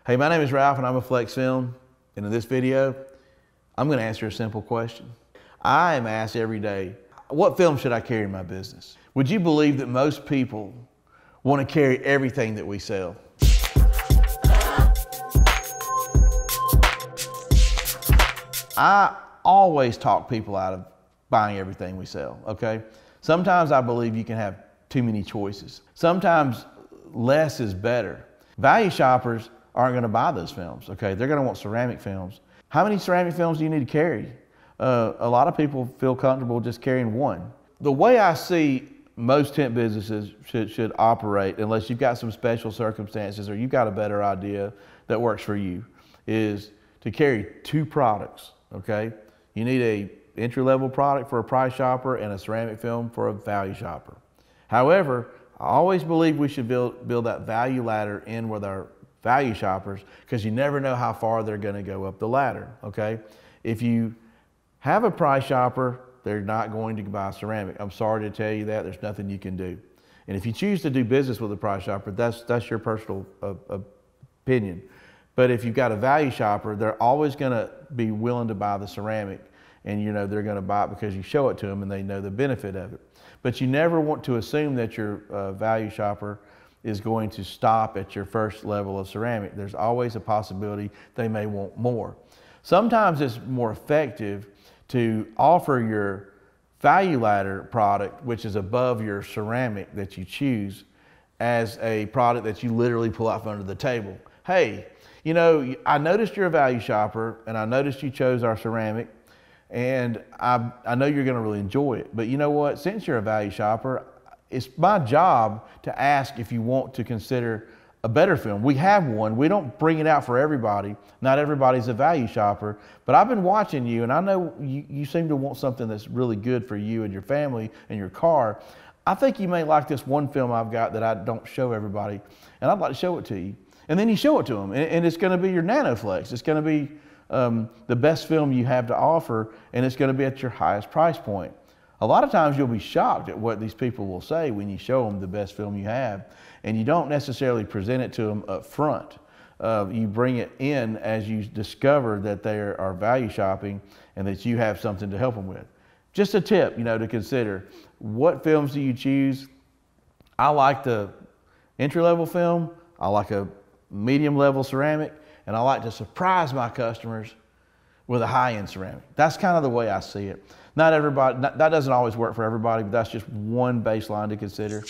Hey, my name is Ralph and I'm a Flex Film. And in this video, I'm going to answer a simple question. I am asked every day, what film should I carry in my business? Would you believe that most people want to carry everything that we sell? I always talk people out of buying everything we sell, okay? Sometimes I believe you can have too many choices. Sometimes less is better. Value shoppers aren't going to buy those films, okay? They're going to want ceramic films. How many ceramic films do you need to carry? A lot of people feel comfortable just carrying one. The way I see most tent businesses should operate, unless you've got some special circumstances or you've got a better idea that works for you, is to carry two products, okay? You need a entry-level product for a price shopper and a ceramic film for a value shopper. However, I always believe we should build that value ladder in with our value shoppers, because you never know how far they're going to go up the ladder, okay? If you have a price shopper, they're not going to buy ceramic. I'm sorry to tell you that. There's nothing you can do. And if you choose to do business with a price shopper, that's your personal opinion. But if you've got a value shopper, they're always going to be willing to buy the ceramic, and you know they're going to buy it because you show it to them and they know the benefit of it. But you never want to assume that your value shopper is going to stop at your first level of ceramic. There's always a possibility they may want more. Sometimes it's more effective to offer your value ladder product, which is above your ceramic that you choose, as a product that you literally pull out from under the table. Hey, you know, I noticed you're a value shopper and I noticed you chose our ceramic, and I know you're going to really enjoy it. But you know what? Since you're a value shopper, it's my job to ask if you want to consider a better film. We have one. We don't bring it out for everybody. Not everybody's a value shopper, but I've been watching you and I know you seem to want something that's really good for you and your family and your car. I think you may like this one film I've got that I don't show everybody, and I'd like to show it to you. And then you show it to them, and it's going to be your NanoFlex. It's going to be the best film you have to offer, and it's going to be at your highest price point. A lot of times you'll be shocked at what these people will say when you show them the best film you have, and you don't necessarily present it to them up front. You bring it in as you discover that they are value shopping and that you have something to help them with. Just a tip, you know, to consider. What films do you choose? I like the entry-level film. I like a medium-level ceramic, and I like to surprise my customers with a high-end ceramic. That's kind of the way I see it. Not everybody, that doesn't always work for everybody, but that's just one baseline to consider.